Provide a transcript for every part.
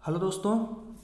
Hello दोस्तों,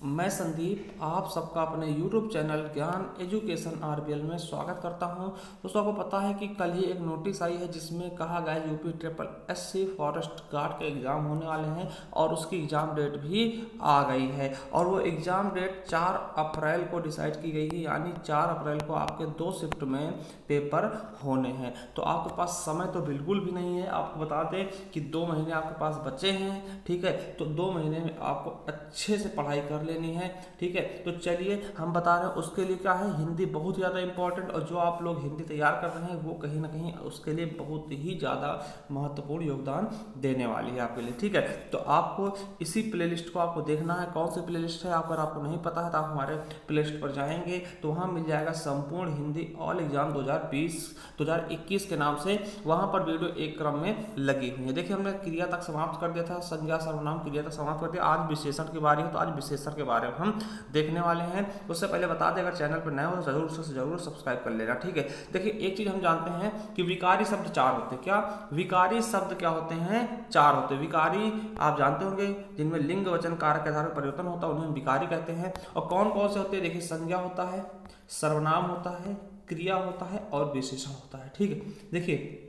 मैं संदीप आप सबका अपने YouTube चैनल ज्ञान एजुकेशन आरबीएल में स्वागत करता हूं। दोस्तों, आपको पता है कि कल ही एक नोटिस आई है जिसमें कहा गया है UP triple SC forest guard के एग्ज़ाम होने वाले हैं और उसकी एग्ज़ाम डेट भी आ गई है। और वो एग्ज़ाम डेट 4 अप्रैल को डिसाइड की गई है, यानी 4 अप्रैल को आपके 2 शिफ्ट में पेपर होने हैं। तो आपके पास समय तो बिल्कुल भी नहीं है। आपको बता दें कि 2 महीने आपके पास बचे हैं, ठीक है। तो 2 महीने में आपको अच्छे से पढ़ाई कर लेनी है, ठीक है। तो चलिए हम बता रहे हैं उसके लिए क्या है, हिंदी बहुत ज़्यादा इंपॉर्टेंट, और जो आप लोग हिंदी तैयार कर रहे हैं वो कहीं ना कहीं उसके लिए बहुत ही ज़्यादा महत्वपूर्ण योगदान देने वाली है आपके लिए, ठीक है। तो आपको इसी प्लेलिस्ट को आपको देखना है। कौन सी प्लेलिस्ट है, अगर आपको नहीं पता है तो आप हमारे प्लेलिस्ट पर जाएंगे तो वहाँ मिल जाएगा संपूर्ण हिंदी ऑल एग्जाम 2021 के नाम से। वहाँ पर वीडियो एक क्रम में लगी हुई है। देखिए, हमने क्रिया तक समाप्त कर दिया था, संज्ञा सर्वनाम क्रिया तक समाप्त कर दिया। आज विशेषण की बारी है, तो आज विशेषण के बारे में हम देखने वाले हैं। उससे पहले बता दें, अगर चैनल पर नए हो तो जरूर सब्सक्राइब कर लेना, ठीक है। देखिए, एक चीज हम जानते हैं कि विकारी शब्द 4 होते हैं। क्या विकारी शब्द क्या होते हैं? 4 होते हैं। विकारी आप जानते होंगे, जिनमें लिंग वचन कारक के आधार पर परिवर्तन होता है, उन्हें हम विकारी कहते हैं। और कौन कौन से होते हैं? देखिए, संज्ञा होता है, सर्वनाम होता है, क्रिया होता है और विशेषण होता है, ठीक है। देखिए,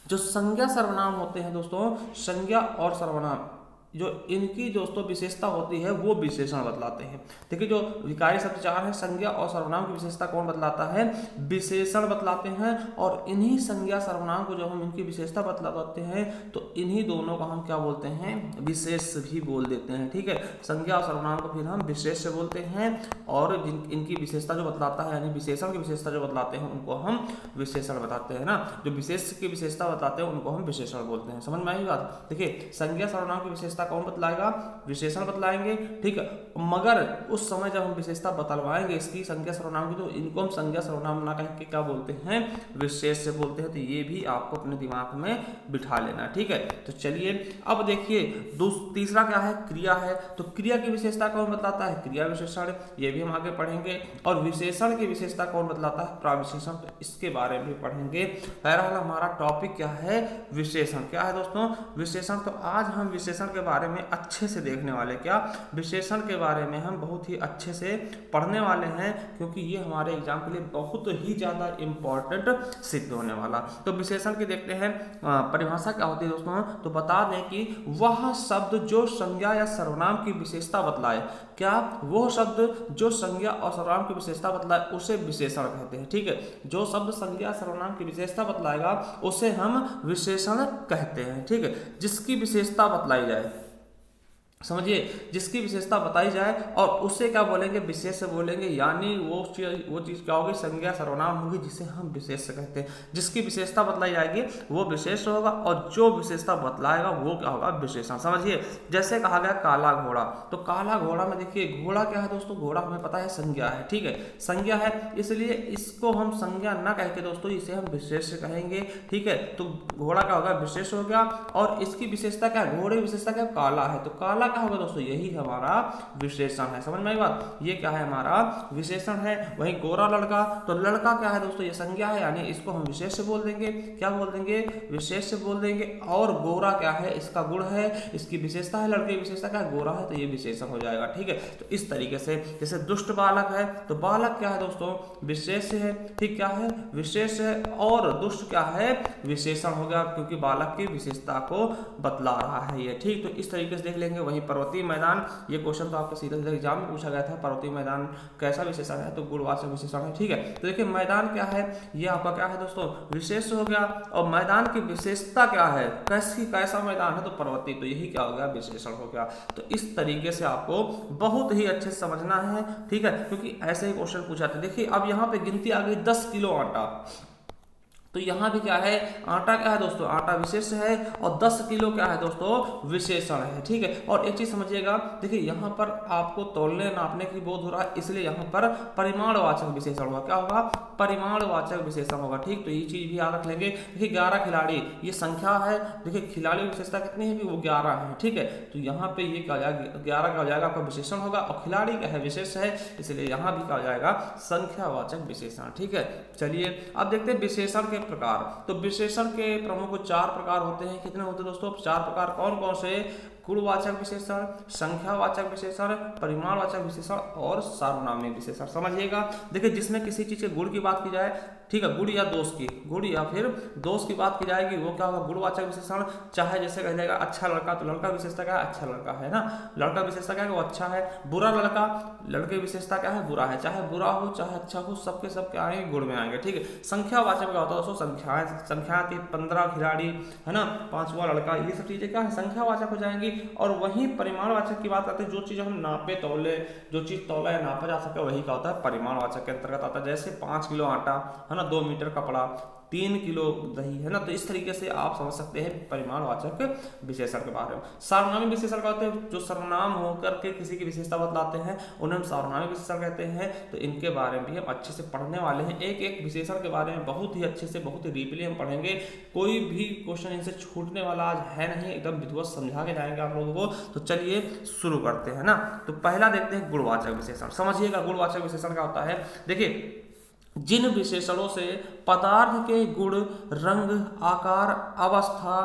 जो संज्ञा सर्वनाम होते हैं दोस्तों, संज्ञा और सर्वनाम जो इनकी दोस्तों विशेषता होती है वो विशेषण बतलाते हैं। देखिए, जो विकारी शब्द 4 है, संज्ञा और सर्वनाम की विशेषता कौन बतलाता है? विशेषण बतलाते हैं। और इन्हीं संज्ञा सर्वनाम को जब हम इनकी विशेषता बतलाते हैं तो इन्हीं दोनों को हम क्या बोलते हैं? विशेष भी बोल देते हैं, ठीक है। संज्ञा और सर्वनाम को फिर हम विशेष से बोलते हैं, और इनकी विशेषता जो बतलाता है, यानी विशेषण की विशेषता जो बतलाते हैं उनको हम विशेषण बताते हैं ना। जो विशेष की विशेषता बताते हैं उनको हम विशेषण बोलते हैं। समझ में आई बात? देखिए, संज्ञा सर्वनाम की विशेषता कौन बतलाएगा? विशेषण बतलाएंगे, ठीक है। मगर उस समय जब हम विशेषता बतलवाएंगे इसकी संज्ञा सर्वनाम की, तो इनको हम संज्ञा सर्वनाम ना कह के क्या बोलते हैं? विशेष से बोलते हैं। तो ये भी आपको अपने दिमाग में बिठा लेना, ठीक है। तो चलिए अब देखिए, तीसरा क्या है? क्रिया है। तो क्रिया की विशेषता कौन बतलाता है? क्रिया विशेषण। ये भी हम आगे पढ़ेंगे। और विशेषण की विशेषता कौन बतलाता है? प्रविशेषण। तो इसके बारे में भी पढ़ेंगे। बहरहाल हमारा टॉपिक क्या है? विशेषण। क्या है दोस्तों? विशेषण। तो आज हम विशेषण के बारे में अच्छे से देखने वाले। क्या? विशेषण के बारे में हम बहुत ही अच्छे से पढ़ने वाले हैं, क्योंकि ये हमारे एग्जाम के लिए बहुत ही ज्यादा इंपॉर्टेंट सिद्ध होने वाला। तो विशेषण की देखते हैं परिभाषा क्या होती है दोस्तों। तो बता दें कि वह शब्द जो संज्ञा या सर्वनाम की विशेषता बतलाए। क्या? वो शब्द जो संज्ञा और सर्वनाम की विशेषता बतलाए उसे विशेषण कहते हैं, ठीक है। जो शब्द संज्ञा सर्वनाम की विशेषता बतलाएगा उसे हम विशेषण कहते हैं, ठीक है। जिसकी विशेषता बतलाई जाए, समझिए, जिसकी विशेषता बताई जाए और उसे क्या बोलेंगे? विशेष से बोलेंगे। यानी वो चीज क्या होगी? संज्ञा सर्वनाम होगी, जिसे हम विशेष कहते हैं। जिसकी विशेषता बतलाई जाएगी वो विशेष होगा, और जो विशेषता बतलाएगा वो क्या होगा? विशेषण। समझिए, जैसे कहा गया काला घोड़ा। तो काला घोड़ा में देखिए, घोड़ा क्या है दोस्तों? घोड़ा हमें पता है संज्ञा है, ठीक है। संज्ञा है, इसलिए इसको हम संज्ञा न कह के दोस्तों इसे हम विशेष कहेंगे, ठीक है। तो घोड़ा क्या होगा? विशेष हो गया। और इसकी विशेषता क्या है? घोड़े की विशेषता क्या? काला है। तो काला क्या होगा दोस्तों? यही हमारा विशेषण है। समझ में आई बात? ये क्या है? हमारा विशेषण है। वहीं गोरा लड़का, तो लड़का क्या है दोस्तों? ये संज्ञा है, यानी इसको हम विशेष से बोल देंगे। क्या बोल देंगे? विशेष से बोल देंगे। और गोरा क्या है? इसका गुण है, इसकी विशेषता है। लड़के की विशेषता क्या है? गोरा है, तो ये विशेषण हो जाएगा, ठीक है। तो इस तरीके से, जैसे दुष्ट बालक है, तो बालक क्या है दोस्तों? विशेष है, ठीक। क्या है? विशेष है। और दुष्ट क्या है? विशेषण हो गया, क्योंकि बालक की विशेषता को बतला रहा है ये, ठीक। तो इस तरीके से देख लेंगे। वहीं पर्वतीय मैदान, ये क्वेश्चन तो आपको सीधा सीधा एग्जाम में पूछा गया था। पर्वतीय मैदान कैसा विशेषण है? तो गुणवाचक विशेषण है, ठीक है। तो देखिए, मैदान क्या है? ये आपका क्या है दोस्तों? विशेष हो गया। और मैदान की विशेषता क्या है? कैसा मैदान है? तो पर्वतीय। तो यही क्या हो गया? विशेषण हो गया। तो इस तरीके से आपको बहुत ही अच्छे से समझना है, ठीक है, क्योंकि ऐसे ही क्वेश्चन पूछा था। देखिए, अब यहाँ पे गिनती आ गई 10 किलो आटा। तो यहाँ भी क्या है? आटा क्या है दोस्तों? आटा विशेष है। और 10 किलो क्या है दोस्तों? विशेषण है, ठीक है। और एक चीज समझिएगा, देखिए यहाँ पर आपको तोलने नापने की बोध हो रहा है, इसलिए यहाँ पर परिमाणवाचक विशेषण होगा। क्या होगा? परिमाणवाचक विशेषण होगा, ठीक। तो ये चीज भी याद रख लेंगे। देखिए, 11 खिलाड़ी, ये संख्या है। देखिए, खिलाड़ी की विशेषता कितनी है? कि वो 11 है, ठीक है। तो यहाँ पे ये क्या हो जाएगा? 11 का हो जाएगा आपका विशेषण होगा, और खिलाड़ी क्या है? विशेष है, इसलिए यहाँ भी क्या हो जाएगा? संख्यावाचक विशेषण, ठीक है। चलिए अब देखते हैं विशेषण के प्रकार। तो विशेषण के प्रमुख 4 प्रकार होते हैं। कितने होते हैं दोस्तों? 4 प्रकार। कौन कौन से? गुणवाचक विशेषण, संख्यावाचक विशेषण, परिमाणवाचक विशेषण और सार्वनामिक विशेषण। समझिएगा, देखिए जिसमें किसी चीज के गुण की बात की जाए, ठीक है, गुण या दोष की, गुण या फिर दोष की बात की जाएगी, वो क्या होगा, गुणवाचक विशेषण। चाहे जैसे कह जाएगा अच्छा लड़का, तो लड़का विशेषता क्या है, अच्छा लड़का है ना, लड़का विशेषता क्या है, वो अच्छा है। बुरा लड़का, लड़के विशेषता क्या है, बुरा है। चाहे बुरा हो चाहे अच्छा हो, सबके सब क्या आएंगे, गुण में आएंगे, ठीक है। संख्यावाचक क्या होता है दोस्तों, संख्या थी 15 खिलाड़ी, है ना, 5वां लड़का, ये सब चीजें क्या है, संख्यावाचक हो जाएंगी। और वही परिमाणवाचक की बात करते हैं, जो चीज हम नापे तौले, जो चीज तौला या नापा जा सके, वही क्या होता है, परिमाणवाचक के अंतर्गत आता है। जैसे 5 किलो आटा, है ना, 2 मीटर कपड़ा, 3 किलो दही, है ना। तो इस तरीके से आप समझ सकते हैं परिमाणवाचक विशेषण के बारे में। सार्वनामिक विशेषण क्या होते हैं, जो सर्वनाम होकर के किसी की विशेषता बतलाते हैं, उन्हें हम सार्वनामिक विशेषण कहते हैं। तो इनके बारे में भी हम अच्छे से पढ़ने वाले हैं। एक एक विशेषण के बारे में बहुत ही अच्छे से, बहुत ही डीपली हम पढ़ेंगे। कोई भी क्वेश्चन इनसे छूटने वाला आज है नहीं, एकदम विधिवत समझा के जाएंगे आप लोगों को। तो चलिए शुरू करते हैं ना। तो पहला देखते हैं गुणवाचक विशेषण। समझिएगा गुणवाचक विशेषण क्या होता है। देखिए, जिन विशेषणों से पदार्थ के गुण, रंग, आकार, अवस्था,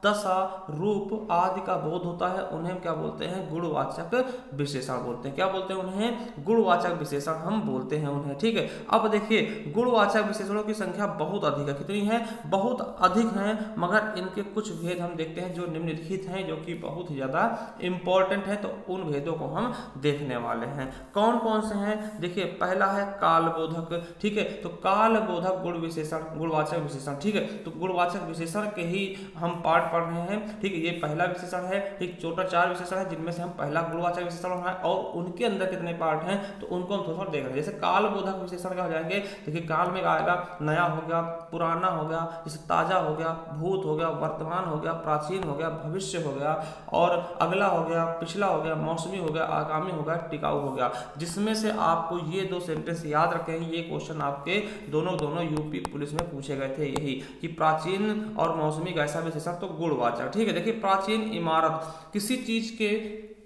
दशा, रूप आदि का बोध होता है, उन्हें क्या बोलते हैं, गुणवाचक विशेषण बोलते हैं। क्या बोलते हैं उन्हें, गुणवाचक विशेषण हम बोलते हैं उन्हें, ठीक है। अब देखिए गुणवाचक विशेषणों की संख्या बहुत अधिक है। कितनी है, बहुत अधिक है, मगर इनके कुछ भेद हम देखते हैं जो निम्नलिखित हैं, जो कि बहुत ही ज्यादा इंपॉर्टेंट है। तो उन भेदों को हम देखने वाले हैं। कौन कौन से हैं, देखिए पहला है कालबोधक, ठीक है। तो कालबोधक गुण विशेषण, गुणवाचक विशेषण, ठीक है। तो गुणवाचक विशेषण के ही हम पार्ट पढ़ रहे हैं, ठीक है। ये पहला विशेषण है, ठीक। टोटल 4 विशेषण है, जिनमें से हम पहला गुणवाचक विशेषण है, और उनके अंदर कितने पार्ट हैं तो उनको हम थोड़ा देख रहे हैं। जैसे कालबोधक विशेषण क्या हो जाएंगे, देखिए काल में आएगा, नया हो गया, पुराना हो गया, जैसे ताजा हो गया, भूत हो गया, वर्तमान हो गया, प्राचीन हो गया, भविष्य हो गया, और अगला हो गया, पिछला हो गया, मौसमी हो गया, आगामी हो गया, टिकाऊ हो गया। जिसमें से आपको ये 2 सेंटेंस याद रखें, ये क्वेश्चन आपके दोनों यूपी पुलिस में पूछे गए थे, यही कि प्राचीन और मौसमी का ऐसा विशेषण तो गुणवाचक, ठीक है। देखिए प्राचीन इमारत, किसी चीज के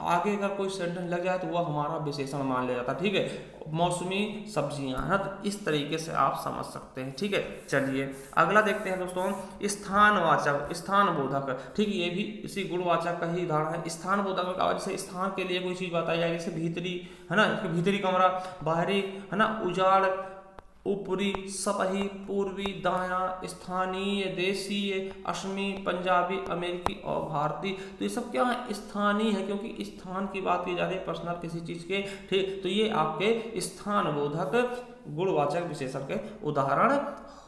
आगे अगर कोई सेंटेंस लग जाए तो वह हमारा विशेषण मान लिया जाता है, ठीक है। मौसमी सब्जियां, है तो इस तरीके से आप समझ सकते हैं, ठीक है। चलिए अगला देखते हैं दोस्तों, स्थानवाचक, स्थानबोधक, ठीक है। ये भी इसी गुणवाचक का ही उदाहरण है। स्थानबोधक का जैसे स्थान के लिए कोई चीज बताई जाएगी, जैसे भीतरी, है ना, भीतरी कमरा, बाहरी, है ना, उजाड़, ऊपरी, सतही, पूर्वी, दायां, स्थानीय, देशीय, असमी, पंजाबी, अमेरिकी और भारतीय। तो ये सब क्या है, स्थानीय है, क्योंकि स्थान की बात की जा रही है, पर्सनल किसी चीज के, ठीक। तो ये आपके स्थानबोधक गुणवाचक विशेषण के उदाहरण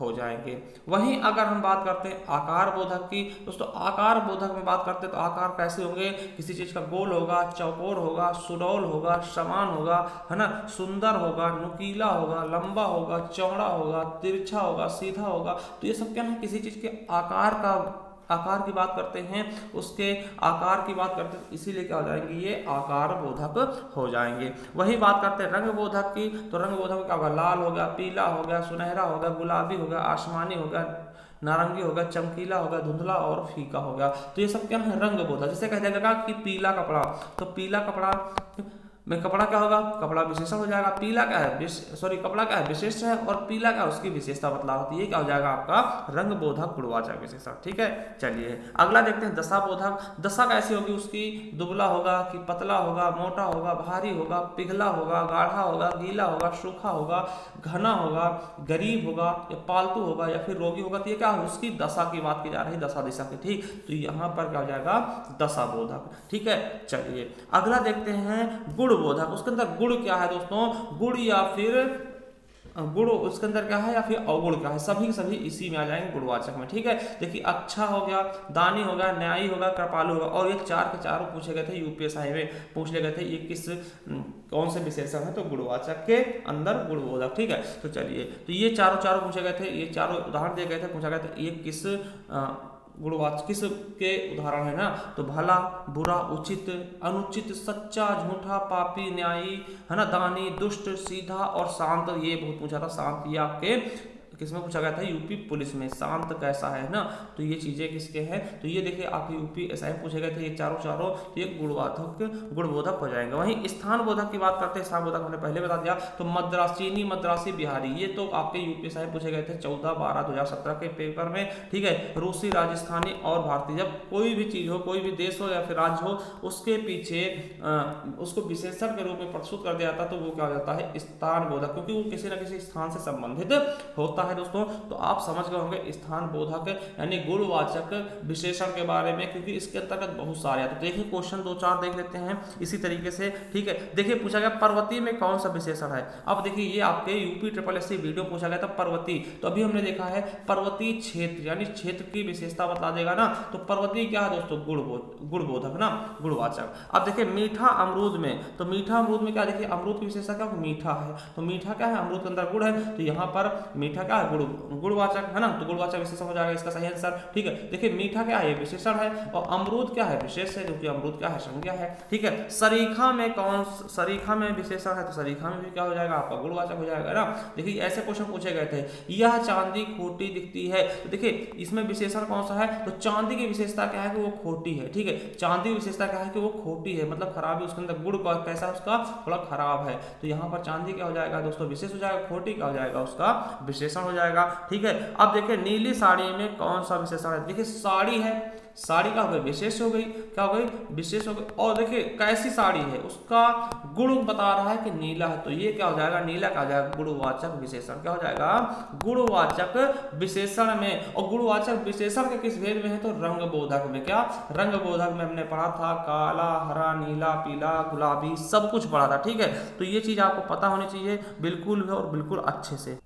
हो जाएंगे। वहीं अगर हम बात करते हैं आकार बोधक की, दोस्तों आकार बोधक में बात करते हैं तो आकार कैसे होंगे, किसी चीज का गोल होगा, चौकोर होगा, सुडौल होगा, समान होगा, है ना, सुंदर होगा, नुकीला होगा, लंबा होगा, चौड़ा होगा, तिरछा होगा, सीधा होगा। तो ये सब क्या है, किसी चीज के आकार की बात करते हैं, उसके आकार की बात करते हैं, इसीलिए क्या हो जाएंगे, ये आकार बोधक हो जाएंगे। वही बात करते हैं रंग बोधक की, तो रंग बोधक क्या होगा, लाल हो गया, पीला हो गया, सुनहरा हो गया, गुलाबी हो गया, आसमानी हो गया, नारंगी हो गया, चमकीला हो गया, धुंधला और फीका हो गया। तो ये सब क्या है, रंग बोधक। जैसे कह जाएगा कि पीला कपड़ा, तो पीला कपड़ा में कपड़ा क्या होगा, कपड़ा विशेषण हो जाएगा। पीला क्या है, कपड़ा क्या है, विशेष है, और पीला क्या है, उसकी विशेषता बतला होती है। ये क्या हो जाएगा आपका रंग बोधक गुणवाचक विशेषण, ठीक है। चलिए अगला देखते हैं दशा बोधक। दशा कैसी होगी उसकी, दुबला होगा कि पतला होगा, मोटा होगा, भारी होगा, पिघला होगा, गाढ़ा होगा, गीला होगा, सूखा होगा, घना होगा, गरीब होगा, या पालतू होगा, या फिर रोगी होगा। तो ये क्या है, उसकी दशा की बात की जा रही है, दशा दिशा की, ठीक। तो यहाँ पर क्या हो जाएगा, दशा बोधक, ठीक है। चलिए अगला देखते हैं गुण बोधक। उसके अंदर गुण क्या है दोस्तों, गुण या फिर गुण उसके अंदर क्या है, या फिर अवगुण क्या है, सभी इसी में आ जाएंगे गुणवाचक में, ठीक है। देखिए अच्छा हो गया, दानी हो गया, न्यायी होगा, कृपालु होगा। और ये 4 के 4 पूछे गए थे, यूपीएससी में पूछ ले गए थे, ये किस कौन से विशेषण है, तो गुणवाचक के अंदर गुणबोधक, ठीक है। तो चलिए, तो ये चारों पूछे गए थे, ये चारों उदाहरण दिए गए थे, पूछा गया था ये किस गुणवाचक किस के उदाहरण है ना, तो भला, बुरा, उचित, अनुचित, सच्चा, झूठा, पापी, न्यायी, है ना, दानी, दुष्ट, सीधा और शांत। ये बहुत पूछा था, शांत ये आपके किसमें पूछा गया था, यूपी पुलिस में। शांत कैसा है ना, तो ये चीजें किसके हैं, तो ये देखिए आपके यूपी एसआई पूछे गए थे ये चारों ये गुणबोधक हो जाएंगे। वहीं स्थान बोधक की बात करते हैं, स्थान बोधक हमने पहले बता दिया, तो मद्रासी, मद्रासी बिहारी, ये तो आपके यूपी एसआई पूछे गए थे 14/12/2017 के पेपर में, ठीक है। रूसी, राजस्थानी और भारतीय, जब कोई भी चीज हो, कोई भी देश हो या फिर राज्य हो, उसके पीछे उसको विशेषण के रूप में प्रस्तुत कर दिया जाता है, तो वो क्या हो जाता है, स्थान बोधक, क्योंकि वो किसी न किसी स्थान से संबंधित होता है दोस्तों। तो आप समझ गए होंगे स्थान बोधक यानी गुणवाचक विशेषण के बारे में, क्योंकि इसके अंतर्गत बहुत सारे हैं। तो देखिए क्वेश्चन 2-4 देख लेते हैं इसी तरीके से, ठीक है। देखिए पूछा गया पर्वतीय में कौन सा विशेषण है। अब देखिए ये आपके यूपी SSC वीडियो पूछा गया था पर्वतीय, तो अभी हमने देखा है पर्वतीय क्षेत्र यानी क्षेत्र की विशेषता बता देगा ना, तो पर्वतीय क्या है दोस्तों, गुणबोधक ना, गुणवाचक। अब देखिए मीठा अमरूद में, तो मीठा अमरूद में क्या, देखिए अमरूद की विशेषता क्या, मीठा है, तो मीठा क्या है, अमरूद के अंदर गुड़ है, तो यहाँ पर मीठा क्या है, गुणवाचक है ना, तो गुणवाचक विशेषण हो जाएगा इसका सही आंसर, ठीक है। देखिए मीठा क्या है, विशेषण है, और अमरूद क्या है, विशेष है, क्योंकि अमरूद क्या है, संज्ञा है, ठीक है। सरीखा में सरीखा में विशेषण है, तो सरीखा में भी क्या हो जाएगा, आपका गुणवाचक हो जाएगा ना। देखिए ऐसे क्वेश्चन पूछे गए थे, यह चांदी खोटी दिखती है, तो देखिए इसमें विशेषण कौन सा है, तो चांदी की विशेषता क्या है कि वो खोटी है, ठीक है। चांदी की विशेषता क्या है कि वो खोटी है, मतलब खराब है, उसके अंदर गुण कैसा है, उसका थोड़ा खराब है, तो यहाँ पर चांदी क्या हो जाएगा दोस्तों, विशेष हो जाएगा, खोटी क्या हो जाएगा, उसका विशेषण हो जाएगा, ठीक है। अब देखिए नीली साड़ी में कौन सा विशेषण है, देखिए साड़ी है, साड़ी का हो गई, विशेष हो गई, क्या हो गई, विशेष हो गई। और देखिए कैसी साड़ी है, उसका गुण बता रहा है कि नीला है, तो ये क्या हो जाएगा, नीला क्या हो जाएगा, गुणवाचक विशेषण, क्या हो जाएगा, गुणवाचक विशेषण में। और गुणवाचक विशेषण के किस भेद में है, तो रंग बोधक में। क्या, रंग बोधक में हमने पढ़ा था, काला, हरा, नीला, पीला, गुलाबी, सब कुछ पढ़ा था, ठीक है। तो ये चीज आपको पता होनी चाहिए बिल्कुल और बिल्कुल अच्छे से।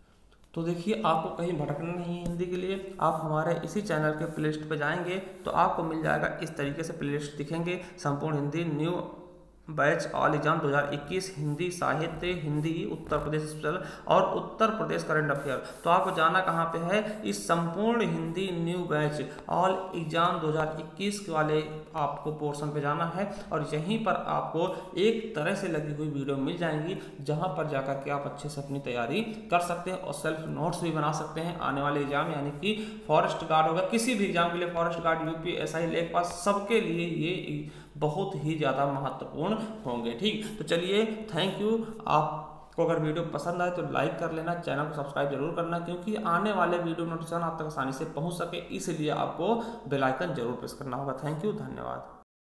तो देखिए आपको कहीं भटकना नहीं है हिंदी के लिए, आप हमारे इसी चैनल के प्लेलिस्ट पे जाएंगे तो आपको मिल जाएगा इस तरीके से प्लेलिस्ट दिखेंगे, संपूर्ण Hindi new batch all exam 2021, Hindi साहित्य, हिंदी उत्तर प्रदेश स्पेशल और उत्तर प्रदेश करंट अफेयर। तो आपको जाना कहाँ पे है, इस संपूर्ण Hindi new batch all exam 2021 वाले आपको पोर्शन पे जाना है, और यहीं पर आपको एक तरह से लगी हुई वीडियो मिल जाएंगी, जहां पर जाकर के आप अच्छे से अपनी तैयारी कर सकते हैं और सेल्फ नोट्स भी बना सकते हैं आने वाले एग्जाम, यानी कि फॉरेस्ट गार्ड होगा, किसी भी एग्जाम के लिए फॉरेस्ट गार्ड, यूपी SI लेखपाल, सबके लिए ये बहुत ही ज़्यादा महत्वपूर्ण होंगे, ठीक। तो चलिए थैंक यू। आपको अगर वीडियो पसंद आए तो लाइक कर लेना, चैनल को सब्सक्राइब जरूर करना, क्योंकि आने वाले वीडियो नोटिफिकेशन आप तक आसानी से पहुंच सके, इसलिए आपको बेल आइकन जरूर प्रेस करना होगा। थैंक यू, धन्यवाद।